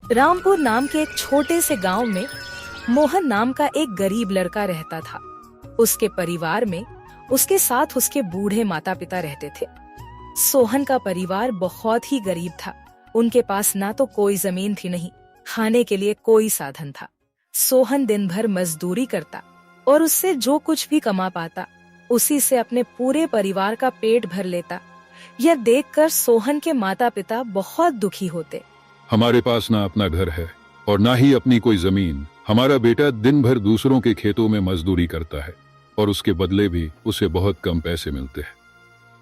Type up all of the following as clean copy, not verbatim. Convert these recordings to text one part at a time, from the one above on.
रामपुर नाम के एक छोटे से गांव में मोहन नाम का एक गरीब लड़का रहता था। उसके परिवार में उसके साथ उसके बूढ़े माता पिता रहते थे। सोहन का परिवार बहुत ही गरीब था। उनके पास ना तो कोई जमीन थी, नहीं खाने के लिए कोई साधन था। सोहन दिन भर मजदूरी करता और उससे जो कुछ भी कमा पाता उसी से अपने पूरे परिवार का पेट भर लेता। यह देखकर सोहन के माता पिता बहुत दुखी होते। हमारे पास ना अपना घर है और ना ही अपनी कोई जमीन। हमारा बेटा दिन भर दूसरों के खेतों में मजदूरी करता है और उसके बदले भी उसे बहुत कम पैसे मिलते हैं।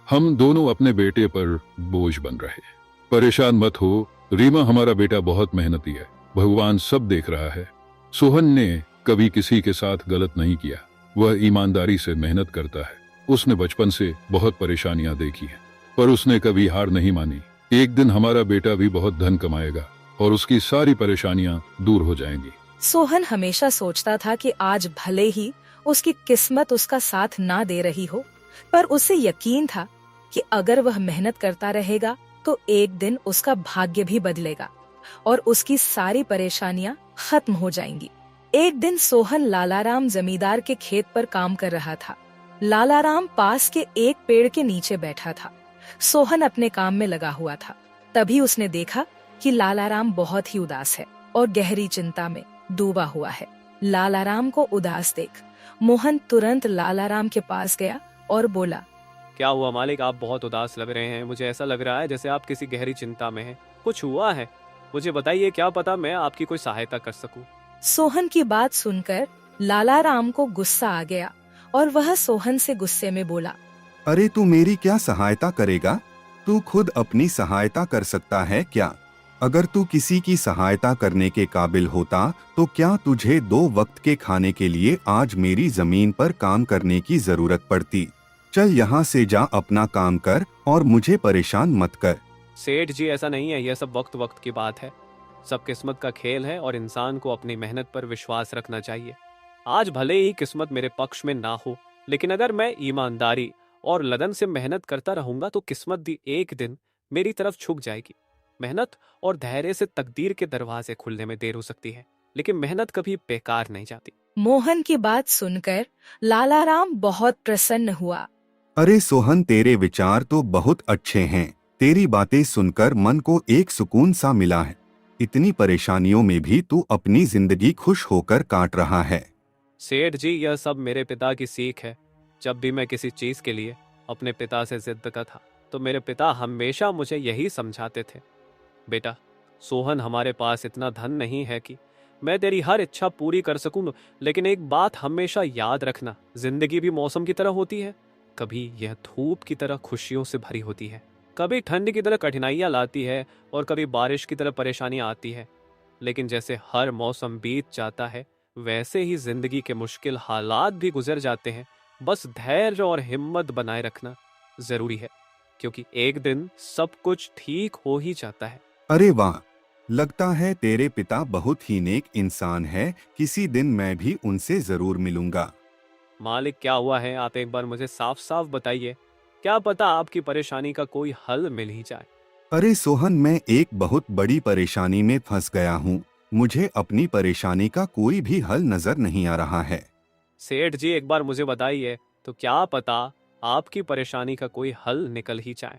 हम दोनों अपने बेटे पर बोझ बन रहे। परेशान मत हो रीमा, हमारा बेटा बहुत मेहनती है, भगवान सब देख रहा है। सोहन ने कभी किसी के साथ गलत नहीं किया, वह ईमानदारी से मेहनत करता है। उसने बचपन से बहुत परेशानियां देखी हैं, पर उसने कभी हार नहीं मानी। एक दिन हमारा बेटा भी बहुत धन कमाएगा और उसकी सारी परेशानियां दूर हो जाएंगी। सोहन हमेशा सोचता था कि आज भले ही उसकी किस्मत उसका साथ ना दे रही हो, पर उसे यकीन था कि अगर वह मेहनत करता रहेगा तो एक दिन उसका भाग्य भी बदलेगा और उसकी सारी परेशानियां खत्म हो जाएंगी। एक दिन सोहन लालाराम जमींदार के खेत पर काम कर रहा था। लालाराम पास के एक पेड़ के नीचे बैठा था। सोहन अपने काम में लगा हुआ था। तभी उसने देखा कि लालाराम बहुत ही उदास है और गहरी चिंता में डूबा हुआ है। लालाराम को उदास देख मोहन तुरंत लालाराम के पास गया और बोला, क्या हुआ मालिक, आप बहुत उदास लग रहे हैं। मुझे ऐसा लग रहा है जैसे आप किसी गहरी चिंता में हैं। कुछ हुआ है? मुझे बताइए, क्या पता मैं आपकी कोई सहायता कर सकूं। सोहन की बात सुनकर लालाराम को गुस्सा आ गया और वह सोहन से गुस्से में बोला, अरे तू मेरी क्या सहायता करेगा? तू खुद अपनी सहायता कर सकता है क्या? अगर तू किसी की सहायता करने के काबिल होता तो क्या तुझे 2 वक्त के खाने के लिए आज मेरी जमीन पर काम करने की जरूरत पड़ती? चल यहाँ से जा, अपना काम कर और मुझे परेशान मत कर। सेठ जी, ऐसा नहीं है, यह सब वक्त वक्त की बात है। सब किस्मत का खेल है और इंसान को अपनी मेहनत पर विश्वास रखना चाहिए। आज भले ही किस्मत मेरे पक्ष में ना हो, लेकिन अगर मैं ईमानदारी और लगन से मेहनत करता रहूंगा तो किस्मत भी एक दिन मेरी तरफ झुक जाएगी। मेहनत और धैर्य से तकदीर के दरवाजे खुलने में देर हो सकती है, लेकिन मेहनत कभी बेकार नहीं जाती। मोहन की बात सुनकर लालाराम बहुत प्रसन्न हुआ। अरे सोहन, तेरे विचार तो बहुत अच्छे हैं। तेरी बातें सुनकर मन को एक सुकून सा मिला है। इतनी परेशानियों में भी तू अपनी जिंदगी खुश होकर काट रहा है। सेठ जी, यह सब मेरे पिता की सीख है। जब भी मैं किसी चीज के लिए अपने पिता से जिद करता था तो मेरे पिता हमेशा मुझे यही समझाते थे, बेटा सोहन, हमारे पास इतना धन नहीं है कि मैं तेरी हर इच्छा पूरी कर सकूं, लेकिन एक बात हमेशा याद रखना, जिंदगी भी मौसम की तरह होती है। कभी यह धूप की तरह खुशियों से भरी होती है, कभी ठंड की तरह कठिनाइयां लाती है और कभी बारिश की तरह परेशानियां आती है। लेकिन जैसे हर मौसम बीत जाता है वैसे ही जिंदगी के मुश्किल हालात भी गुजर जाते हैं। बस धैर्य और हिम्मत बनाए रखना जरूरी है, क्योंकि एक दिन सब कुछ ठीक हो ही जाता है। अरे वाह, लगता है तेरे पिता बहुत ही नेक इंसान है। किसी दिन मैं भी उनसे जरूर मिलूंगा। मालिक, क्या हुआ है? आप एक बार मुझे साफ साफ बताइए, क्या पता आपकी परेशानी का कोई हल मिल ही जाए। अरे सोहन, मैं एक बहुत बड़ी परेशानी में फंस गया हूँ। मुझे अपनी परेशानी का कोई भी हल नजर नहीं आ रहा है। सेठ जी, एक बार मुझे बताइए तो क्या पता आपकी परेशानी का कोई हल निकल ही जाए।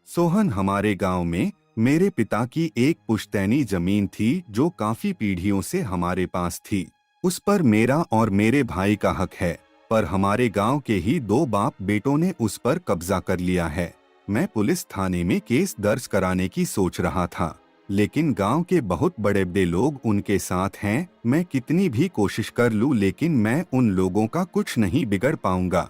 सोहन, हमारे गांव में मेरे पिता की एक पुश्तैनी जमीन थी जो काफी पीढ़ियों से हमारे पास थी। उस पर मेरा और मेरे भाई का हक है, पर हमारे गांव के ही 2 बाप बेटों ने उस पर कब्जा कर लिया है। मैं पुलिस थाने में केस दर्ज कराने की सोच रहा था, लेकिन गांव के बहुत बड़े बड़े लोग उनके साथ हैं। मैं कितनी भी कोशिश कर लूं, लेकिन मैं उन लोगों का कुछ नहीं बिगड़ पाऊंगा।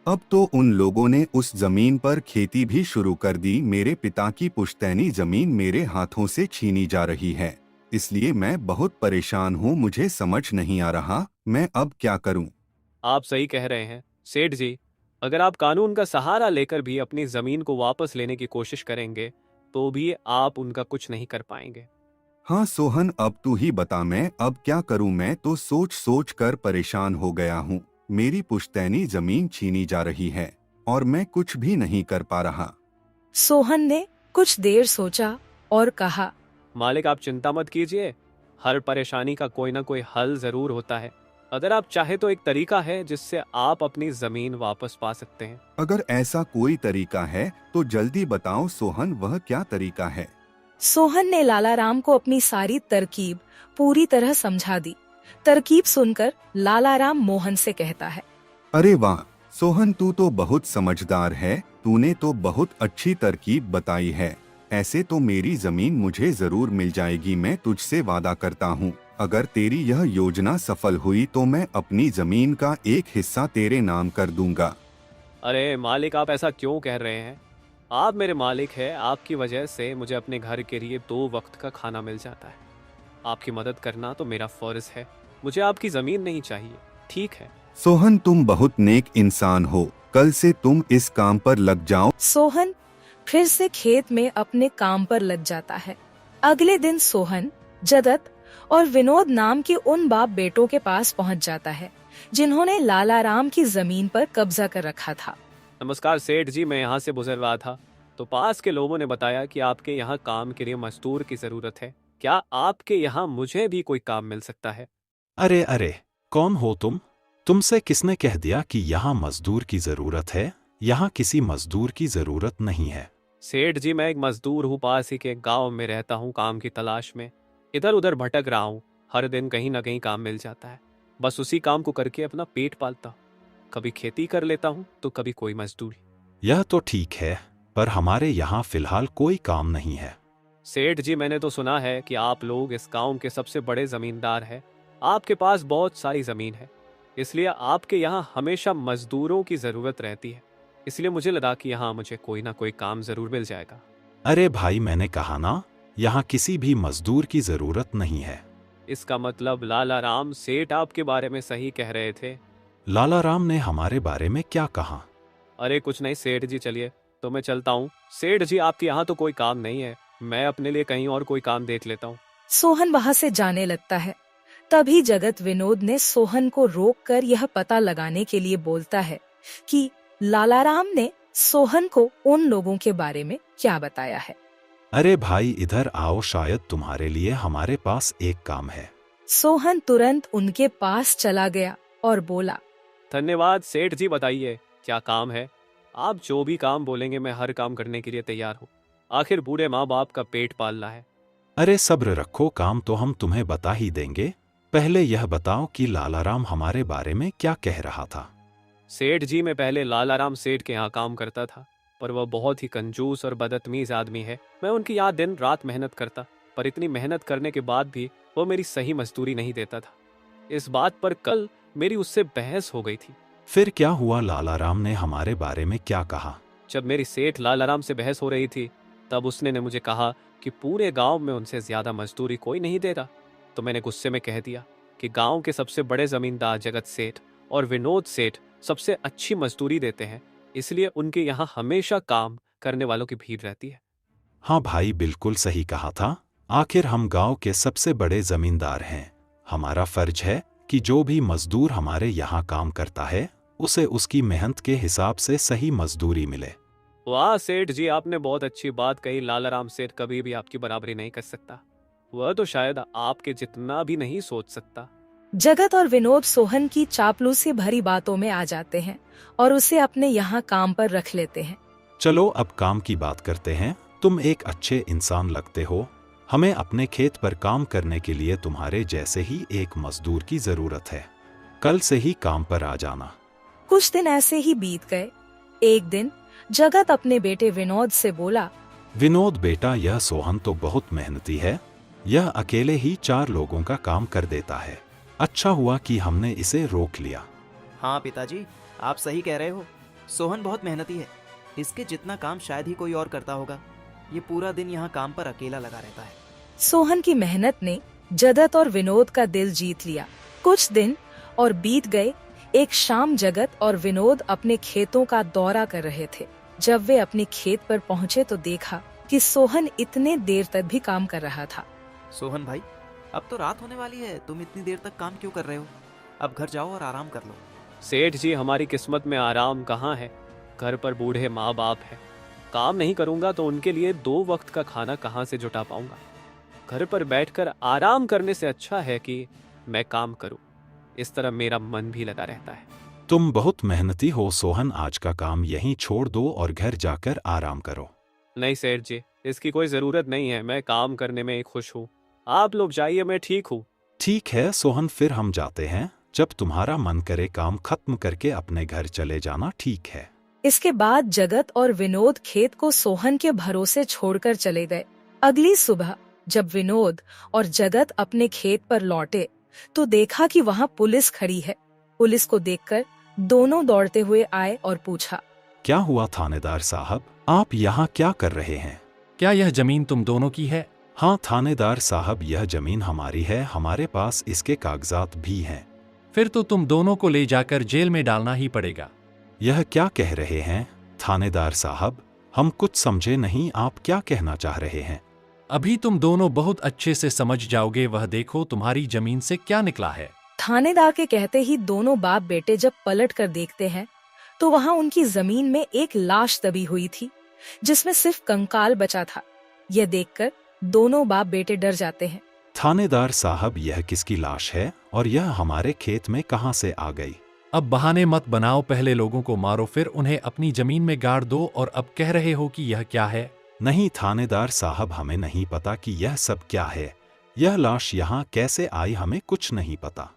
अब तो उन लोगों ने उस जमीन पर खेती भी शुरू कर दी। मेरे पिता की पुश्तैनी जमीन मेरे हाथों से छीनी जा रही है, इसलिए मैं बहुत परेशान हूँ। मुझे समझ नहीं आ रहा मैं अब क्या करूँ। आप सही कह रहे हैं सेठ जी, अगर आप कानून का सहारा लेकर भी अपनी जमीन को वापस लेने की कोशिश करेंगे तो भी आप उनका कुछ नहीं कर पाएंगे। हाँ सोहन, अब तू ही बता, मैं अब क्या करूँ? मैं तो सोच सोच कर परेशान हो गया हूँ। मेरी पुश्तैनी जमीन छीनी जा रही है और मैं कुछ भी नहीं कर पा रहा। सोहन ने कुछ देर सोचा और कहा, मालिक आप चिंता मत कीजिए, हर परेशानी का कोई ना कोई हल जरूर होता है। अगर आप चाहे तो एक तरीका है जिससे आप अपनी जमीन वापस पा सकते हैं। अगर ऐसा कोई तरीका है तो जल्दी बताओ सोहन, वह क्या तरीका है? सोहन ने लालाराम को अपनी सारी तरकीब पूरी तरह समझा दी। तरकीब सुनकर लालाराम मोहन से कहता है, अरे वाह सोहन, तू तो बहुत समझदार है, तूने तो बहुत अच्छी तरकीब बताई है। ऐसे तो मेरी जमीन मुझे जरूर मिल जाएगी, मैं तुझसे वादा करता हूँ। अगर तेरी यह योजना सफल हुई तो मैं अपनी जमीन का एक हिस्सा तेरे नाम कर दूंगा। अरे मालिक, आप ऐसा क्यों कह रहे हैं? आप मेरे मालिक हैं, आपकी वजह से मुझे अपने घर के लिए 2 वक्त का खाना मिल जाता है। आपकी मदद करना तो मेरा फर्ज है, मुझे आपकी जमीन नहीं चाहिए, ठीक है? सोहन तुम बहुत नेक इंसान हो, कल से तुम इस काम पर लग जाओ। सोहन फिर से खेत में अपने काम पर लग जाता है। अगले दिन सोहन जगत और विनोद नाम के उन बाप बेटों के पास पहुंच जाता है जिन्होंने लालाराम की जमीन पर कब्जा कर रखा था। नमस्कार सेठ जी, मैं यहाँ से गुजर रहा था तो पास के लोगों ने बताया कि आपके यहाँ काम के लिए मजदूर की जरूरत है। क्या आपके यहाँ मुझे भी कोई काम मिल सकता है? अरे अरे, कौन हो तुम? तुमसे किसने कह दिया कि यहाँ मजदूर की जरूरत है? यहाँ किसी मजदूर की जरूरत नहीं है। सेठ जी, मैं एक मजदूर हूँ, पास ही के गांव में रहता हूँ, काम की तलाश में इधर उधर भटक रहा हूँ। हर दिन कहीं ना कहीं काम मिल जाता है, बस उसी काम को करके अपना पेट पालता हूँ। कभी खेती कर लेता हूँ तो कभी कोई मजदूरी। यह तो ठीक है, पर हमारे यहाँ फिलहाल कोई काम नहीं है। सेठ जी, मैंने तो सुना है कि आप लोग इस गांव के सबसे बड़े जमींदार हैं। आपके पास बहुत सारी जमीन है, इसलिए आपके यहाँ हमेशा मजदूरों की जरूरत रहती है। इसलिए मुझे लगा कि यहाँ मुझे कोई ना कोई काम जरूर मिल जाएगा। अरे भाई, मैंने कहा ना, यहाँ किसी भी मजदूर की जरूरत नहीं है। इसका मतलब लालाराम सेठ आपके बारे में सही कह रहे थे? लालाराम ने हमारे बारे में क्या कहा? अरे कुछ नहीं सेठ जी, चलिए तो मैं चलता हूँ। सेठ जी, आपके यहाँ तो कोई काम नहीं है, मैं अपने लिए कहीं और कोई काम देख लेता हूँ। सोहन वहाँ से जाने लगता है। तभी जगत विनोद ने सोहन को रोककर यह पता लगाने के लिए बोलता है कि लालाराम ने सोहन को उन लोगों के बारे में क्या बताया है। अरे भाई, इधर आओ, शायद तुम्हारे लिए हमारे पास एक काम है। सोहन तुरंत उनके पास चला गया और बोला, धन्यवाद सेठ जी, बताइए क्या काम है? आप जो भी काम बोलेंगे मैं हर काम करने के लिए तैयार हूँ। आखिर बूढ़े माँ बाप का पेट पालना है। अरे सब्र रखो, काम तो हम तुम्हें बता ही देंगे। पहले यह बताओ कि लालाराम हमारे बारे में क्या कह रहा था। सेठ जी, मैं पहले लालाराम सेठ के यहाँ काम करता था, पर वह बहुत ही कंजूस और बदतमीज आदमी है। मैं उनकी यहाँ दिन रात मेहनत करता, पर इतनी मेहनत करने के बाद भी वो मेरी सही मजदूरी नहीं देता था। इस बात पर कल मेरी उससे बहस हो गई थी। फिर क्या हुआ? लालाराम ने हमारे बारे में क्या कहा? जब मेरी सेठ लालाराम से बहस हो रही थी तब उसने ने मुझे कहा कि पूरे गांव में उनसे ज्यादा मजदूरी कोई नहीं दे रहा। तो मैंने गुस्से में कह दिया कि गांव के सबसे बड़े जमींदार जगत सेठ और विनोद सेठ सबसे अच्छी मजदूरी देते हैं, इसलिए उनके यहाँ हमेशा काम करने वालों की भीड़ रहती है। हाँ भाई, बिल्कुल सही कहा था। आखिर हम गांव के सबसे बड़े जमींदार हैं। हमारा फर्ज है कि जो भी मजदूर हमारे यहाँ काम करता है उसे उसकी मेहनत के हिसाब से सही मजदूरी मिले। वाह सेठ जी, आपने बहुत अच्छी बात कही। लालाराम सेठ कभी भी आपकी बराबरी नहीं कर सकता, वह तो शायद आपके जितना भी नहीं सोच सकता। जगत और विनोद सोहन की चापलूसी भरी बातों में आ जाते हैं और उसे अपने यहाँ काम पर रख लेते हैं। चलो अब काम की बात करते हैं। तुम एक अच्छे इंसान लगते हो। हमें अपने खेत पर काम करने के लिए तुम्हारे जैसे ही एक मजदूर की जरूरत है। कल से ही काम पर आ जाना। कुछ दिन ऐसे ही बीत गए। एक दिन जगत अपने बेटे विनोद से बोला, विनोद बेटा, यह सोहन तो बहुत मेहनती है। यह अकेले ही 4 लोगों का काम कर देता है। अच्छा हुआ कि हमने इसे रोक लिया। हाँ पिताजी, आप सही कह रहे हो। सोहन बहुत मेहनती है, इसके जितना काम शायद ही कोई और करता होगा। ये पूरा दिन यहाँ काम पर अकेला लगा रहता है। सोहन की मेहनत ने जगत और विनोद का दिल जीत लिया। कुछ दिन और बीत गए। एक शाम जगत और विनोद अपने खेतों का दौरा कर रहे थे। जब वे अपने खेत पर पहुँचे तो देखा कि सोहन इतने देर तक भी काम कर रहा था। सोहन भाई, अब तो रात होने वाली है, तुम इतनी देर तक काम क्यों कर रहे हो? अब घर जाओ और आराम कर लो। सेठ जी, हमारी किस्मत में आराम कहाँ है? घर पर बूढ़े माँ बाप है, काम नहीं करूंगा तो उनके लिए 2 वक्त का खाना कहाँ से जुटा पाऊंगा? घर पर बैठकर आराम करने से अच्छा है कि मैं काम करूं। इस तरह मेरा मन भी लगा रहता है। तुम बहुत मेहनती हो सोहन, आज का काम यहीं छोड़ दो और घर जाकर आराम करो। नहीं सेठ जी, इसकी कोई जरूरत नहीं है। मैं काम करने में खुश हूँ। आप लोग जाइए, मैं ठीक हूँ। ठीक है सोहन, फिर हम जाते हैं। जब तुम्हारा मन करे काम खत्म करके अपने घर चले जाना, ठीक है। इसके बाद जगत और विनोद खेत को सोहन के भरोसे छोड़कर चले गए। अगली सुबह जब विनोद और जगत अपने खेत पर लौटे तो देखा कि वहाँ पुलिस खड़ी है। पुलिस को देखकर दोनों दौड़ते हुए आए और पूछा, क्या हुआ थानेदार साहब, आप यहाँ क्या कर रहे हैं? क्या यह जमीन तुम दोनों की है? हाँ थानेदार साहब, यह जमीन हमारी है, हमारे पास इसके कागजात भी हैं। फिर तो तुम दोनों को ले जाकर जेल में डालना ही पड़ेगा। यह क्या कह रहे हैं थानेदार साहब, हम कुछ समझे नहीं, आप क्या कहना चाह रहे हैं? अभी तुम दोनों बहुत अच्छे से समझ जाओगे। वह देखो तुम्हारी जमीन से क्या निकला है। थानेदार के कहते ही दोनों बाप बेटे जब पलट कर देखते हैं तो वहाँ उनकी जमीन में एक लाश दबी हुई थी जिसमें सिर्फ कंकाल बचा था। यह देखकर दोनों बाप बेटे डर जाते हैं। थानेदार साहब, यह किसकी लाश है और यह हमारे खेत में कहाँ से आ गई? अब बहाने मत बनाओ, पहले लोगों को मारो फिर उन्हें अपनी जमीन में गाड़ दो और अब कह रहे हो कि यह क्या है? नहीं थानेदार साहब, हमें नहीं पता कि यह सब क्या है। यह लाश यहाँ कैसे आई, हमें कुछ नहीं पता।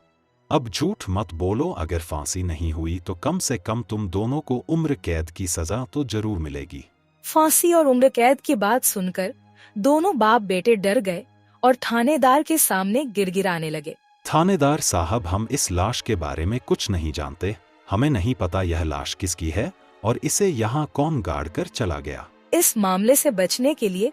अब झूठ मत बोलो, अगर फांसी नहीं हुई तो कम से कम तुम दोनों को उम्र कैद की सजा तो जरूर मिलेगी। फांसी और उम्र कैद की बात सुनकर दोनों बाप बेटे डर गए और थानेदार के सामने गिड़गिड़ाने लगे। थानेदार साहब, हम इस लाश के बारे में कुछ नहीं जानते। हमें नहीं पता यह लाश किसकी है और इसे यहाँ कौन गाड़ कर चला गया। इस मामले से बचने के लिए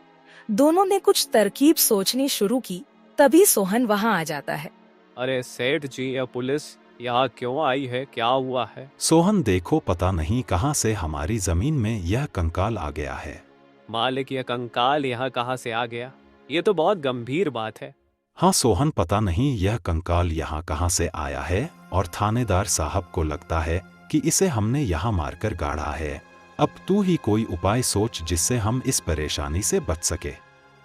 दोनों ने कुछ तरकीब सोचनी शुरू की। तभी सोहन वहाँ आ जाता है। अरे सेठ जी, यह पुलिस यहाँ क्यों आई है? क्या हुआ है? सोहन देखो, पता नहीं कहाँ से हमारी जमीन में यह कंकाल आ गया है। मालिक, यह कंकाल यहाँ कहाँ से आ गया? ये तो बहुत गंभीर बात है। हाँ सोहन, पता नहीं यह कंकाल यहाँ कहाँ से आया है और थानेदार साहब को लगता है कि इसे हमने यहाँ मारकर गाड़ा है। अब तू ही कोई उपाय सोच जिससे हम इस परेशानी से बच सके।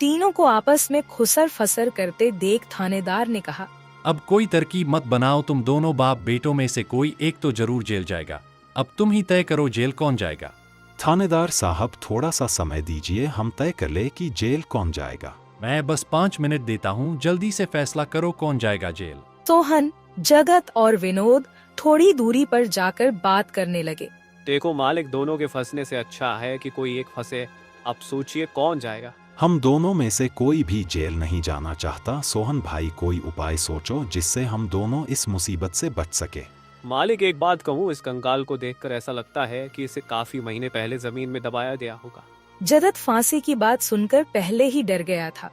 तीनों को आपस में खुसर फसर करते देख थानेदार ने कहा, अब कोई तरकीब मत बनाओ, तुम दोनों बाप बेटों में से कोई एक तो जरूर जेल जाएगा। अब तुम ही तय करो जेल कौन जाएगा। थानेदार साहब, थोड़ा सा समय दीजिए, हम तय कर ले कि जेल कौन जाएगा। मैं बस 5 मिनट देता हूँ, जल्दी से फैसला करो कौन जाएगा जेल। सोहन, जगत और विनोद थोड़ी दूरी पर जाकर बात करने लगे। देखो मालिक, दोनों के फंसने से अच्छा है कि कोई एक फंसे। अब सोचिए कौन जाएगा। हम दोनों में से कोई भी जेल नहीं जाना चाहता। सोहन भाई, कोई उपाय सोचो जिससे हम दोनों इस मुसीबत से बच सके। मालिक, एक बात कहूँ, इस कंकाल को देखकर ऐसा लगता है कि इसे काफी महीने पहले जमीन में दबाया गया होगा। जगत फांसी की बात सुनकर पहले ही डर गया था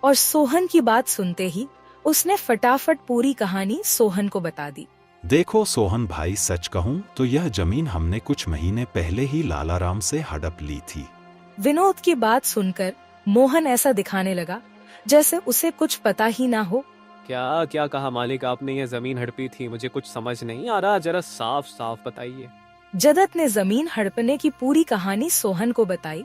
और सोहन की बात सुनते ही उसने फटाफट पूरी कहानी सोहन को बता दी। देखो सोहन भाई, सच कहूँ तो यह जमीन हमने कुछ महीने पहले ही लालाराम से हड़प ली थी। विनोद की बात सुनकर मोहन ऐसा दिखाने लगा जैसे उसे कुछ पता ही ना हो। क्या क्या कहा मालिक आपने? ये जमीन हड़पी थी, मुझे कुछ समझ नहीं आ रहा, जरा साफ साफ बताइए। जगत ने जमीन हड़पने की पूरी कहानी सोहन को बताई।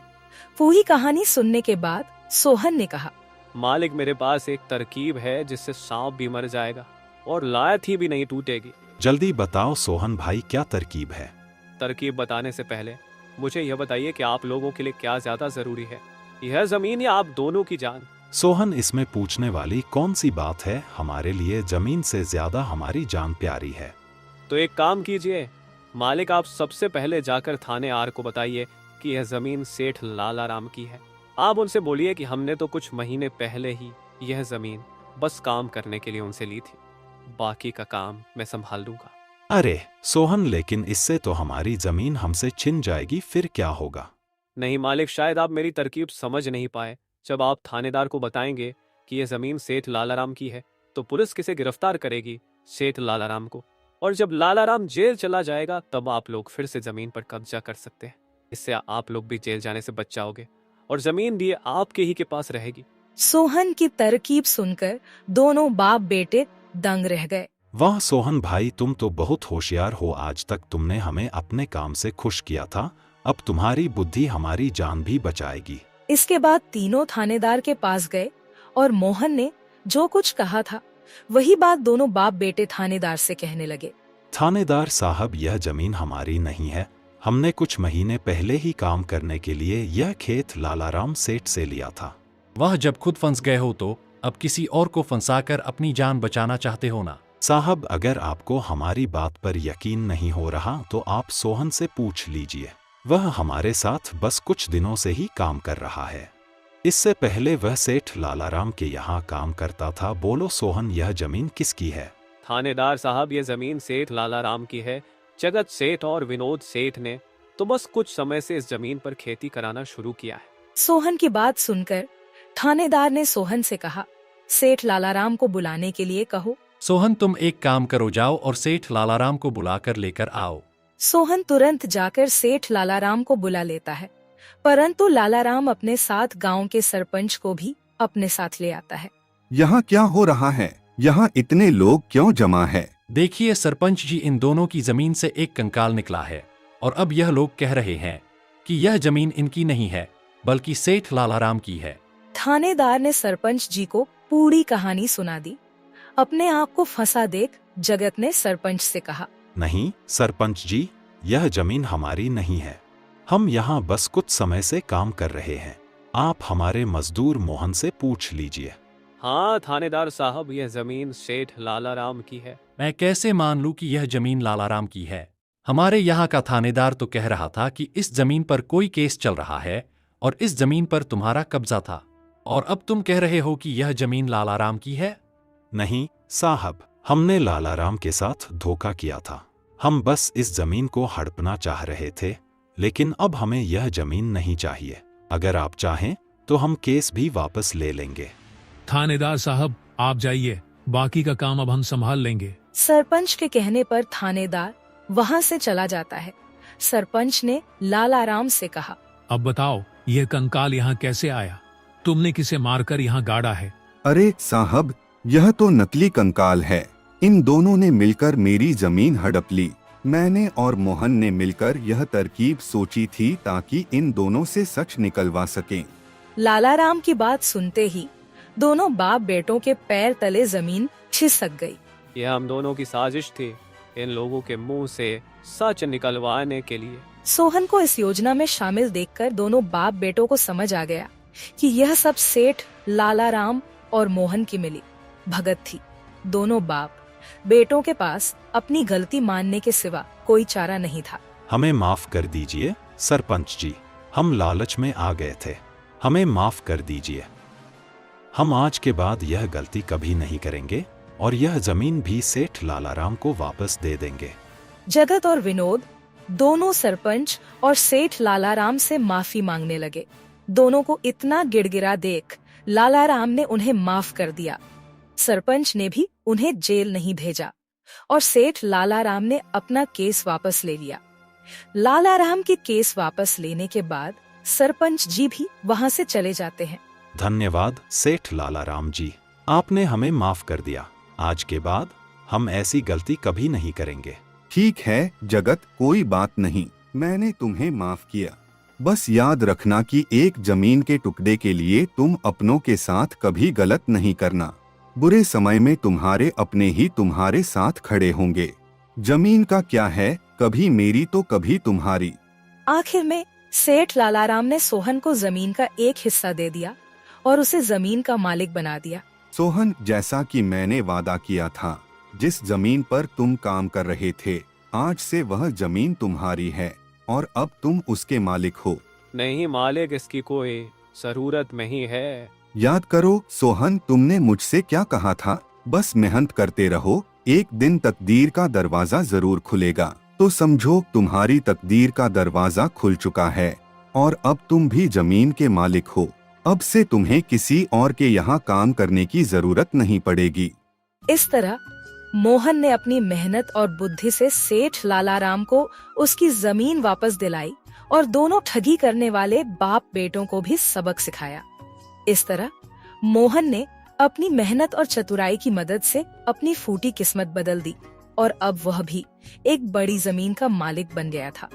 पूरी कहानी सुनने के बाद सोहन ने कहा, मालिक, मेरे पास एक तरकीब है जिससे सांप भी मर जाएगा और लायत ही भी नहीं टूटेगी। जल्दी बताओ सोहन भाई, क्या तरकीब है? तरकीब बताने से पहले मुझे यह बताइए कि आप लोगों के लिए क्या ज्यादा जरूरी है, यह जमीन या आप दोनों की जान? सोहन, इसमें पूछने वाली कौन सी बात है? हमारे लिए जमीन से ज्यादा हमारी जान प्यारी है। तो एक काम कीजिए मालिक, आप सबसे पहले जाकर थाने आर को बताइए कि यह जमीन सेठ लालाराम की है। आप उनसे बोलिए कि हमने तो कुछ महीने पहले ही यह जमीन बस काम करने के लिए उनसे ली थी, बाकी का काम मैं संभाल लूंगा। अरे सोहन, लेकिन इससे तो हमारी जमीन हमसे छिन जाएगी, फिर क्या होगा? नहीं मालिक, शायद आप मेरी तरकीब समझ नहीं पाए। जब आप थानेदार को बताएंगे कि यह जमीन सेठ लालाराम की है तो पुलिस किसे गिरफ्तार करेगी? सेठ लालाराम को। और जब लालाराम जेल चला जाएगा तब आप लोग फिर से जमीन पर कब्जा कर सकते हैं। इससे आप लोग भी जेल जाने से बच जाओगे और जमीन भी आपके ही के पास रहेगी। सोहन की तरकीब सुनकर दोनों बाप बेटे दंग रह गए। वाह सोहन भाई, तुम तो बहुत होशियार हो। आज तक तुमने हमें अपने काम से खुश किया था, अब तुम्हारी बुद्धि हमारी जान भी बचाएगी। इसके बाद तीनों थानेदार के पास गए और मोहन ने जो कुछ कहा था वही बात दोनों बाप बेटे थानेदार से कहने लगे। थानेदार साहब, यह जमीन हमारी नहीं है। हमने कुछ महीने पहले ही काम करने के लिए यह खेत लालाराम सेठ से लिया था। वह जब खुद फंस गए हो तो अब किसी और को फंसाकर अपनी जान बचाना चाहते हो ना? साहब, अगर आपको हमारी बात पर यकीन नहीं हो रहा तो आप सोहन से पूछ लीजिए। वह हमारे साथ बस कुछ दिनों से ही काम कर रहा है। इससे पहले वह सेठ लालाराम के यहाँ काम करता था। बोलो सोहन, यह जमीन किसकी है? थानेदार साहब, ये जमीन सेठ लालाराम की है। जगत सेठ और विनोद सेठ ने तो बस कुछ समय से इस जमीन पर खेती कराना शुरू किया है। सोहन की बात सुनकर थानेदार ने सोहन से कहा, सेठ लालाराम को बुलाने के लिए कहो। सोहन, तुम एक काम करो, जाओ और सेठ लालाराम को बुलाकर लेकर आओ। सोहन तुरंत जाकर सेठ लालाराम को बुला लेता है, परंतु लालाराम अपने साथ गांव के सरपंच को भी अपने साथ ले आता है। यहाँ क्या हो रहा है? यहाँ इतने लोग क्यों जमा है? देखिए सरपंच जी, इन दोनों की जमीन से एक कंकाल निकला है और अब यह लोग कह रहे हैं कि यह जमीन इनकी नहीं है बल्कि सेठ लालाराम की है। थानेदार ने सरपंच जी को पूरी कहानी सुना दी। अपने आप को फंसा देख जगत ने सरपंच से कहा, नहीं सरपंच जी, यह जमीन हमारी नहीं है। हम यहाँ बस कुछ समय से काम कर रहे हैं। आप हमारे मजदूर मोहन से पूछ लीजिए। हाँ थानेदार साहब, यह जमीन सेठ लालाराम की है। मैं कैसे मान लूं कि यह जमीन लालाराम की है? हमारे यहाँ का थानेदार तो कह रहा था कि इस जमीन पर कोई केस चल रहा है और इस जमीन पर तुम्हारा कब्जा था, और अब तुम कह रहे हो कि यह जमीन लालाराम की है। नहीं साहब, हमने लालाराम के साथ धोखा किया था। हम बस इस जमीन को हड़पना चाह रहे थे, लेकिन अब हमें यह जमीन नहीं चाहिए। अगर आप चाहें तो हम केस भी वापस ले लेंगे। थानेदार साहब, आप जाइए, बाकी का काम अब हम संभाल लेंगे। सरपंच के कहने पर थानेदार वहां से चला जाता है। सरपंच ने लालाराम से कहा, अब बताओ, यह कंकाल यहाँ कैसे आया? तुमने किसे मारकर यहाँ गाड़ा है? अरे साहब, यह तो नकली कंकाल है। इन दोनों ने मिलकर मेरी जमीन हड़प ली। मैंने और मोहन ने मिलकर यह तरकीब सोची थी ताकि इन दोनों से सच निकलवा सकें। लालाराम की बात सुनते ही दोनों बाप बेटों के पैर तले जमीन खिसक गई। यह हम दोनों की साजिश थी, इन लोगों के मुंह से सच निकलवाने के लिए। सोहन को इस योजना में शामिल देखकर दोनों बाप बेटों को समझ आ गया कि यह सब सेठ लालाराम और मोहन की मिली भगत थी। दोनों बाप बेटों के पास अपनी गलती मानने के सिवा कोई चारा नहीं था। हमें माफ कर दीजिए सरपंच जी, हम लालच में आ गए थे। हमें माफ कर दीजिए। हम आज के बाद यह गलती कभी नहीं करेंगे और यह जमीन भी सेठ लालाराम को वापस दे देंगे। जगत और विनोद दोनों सरपंच और सेठ लालाराम से माफी मांगने लगे। दोनों को इतना गिड़गिड़ा देख लालाराम ने उन्हें माफ कर दिया। सरपंच ने भी उन्हें जेल नहीं भेजा और सेठ लालाराम ने अपना केस वापस ले लिया। लालाराम के केस वापस लेने के बाद सरपंच जी भी वहां से चले जाते हैं। धन्यवाद सेठ लालाराम जी, आपने हमें माफ कर दिया। आज के बाद हम ऐसी गलती कभी नहीं करेंगे। ठीक है जगत, कोई बात नहीं, मैंने तुम्हें माफ किया। बस याद रखना कि एक जमीन के टुकड़े के लिए तुम अपनों के साथ कभी गलत नहीं करना। बुरे समय में तुम्हारे अपने ही तुम्हारे साथ खड़े होंगे। जमीन का क्या है, कभी मेरी तो कभी तुम्हारी। आखिर में सेठ लालाराम ने सोहन को जमीन का एक हिस्सा दे दिया और उसे जमीन का मालिक बना दिया। सोहन, जैसा कि मैंने वादा किया था, जिस जमीन पर तुम काम कर रहे थे, आज से वह जमीन तुम्हारी है और अब तुम उसके मालिक हो। नहीं मालिक, इसकी कोई जरूरत नहीं है। याद करो सोहन, तुमने मुझसे क्या कहा था? बस मेहनत करते रहो, एक दिन तकदीर का दरवाजा जरूर खुलेगा। तो समझो तुम्हारी तकदीर का दरवाजा खुल चुका है और अब तुम भी जमीन के मालिक हो। अब से तुम्हें किसी और के यहाँ काम करने की जरूरत नहीं पड़ेगी। इस तरह मोहन ने अपनी मेहनत और बुद्धि से सेठ लालाराम को उसकी जमीन वापस दिलाई और दोनों ठगी करने वाले बाप बेटों को भी सबक सिखाया। इस तरह मोहन ने अपनी मेहनत और चतुराई की मदद से अपनी फूटी किस्मत बदल दी और अब वह भी एक बड़ी जमीन का मालिक बन गया था।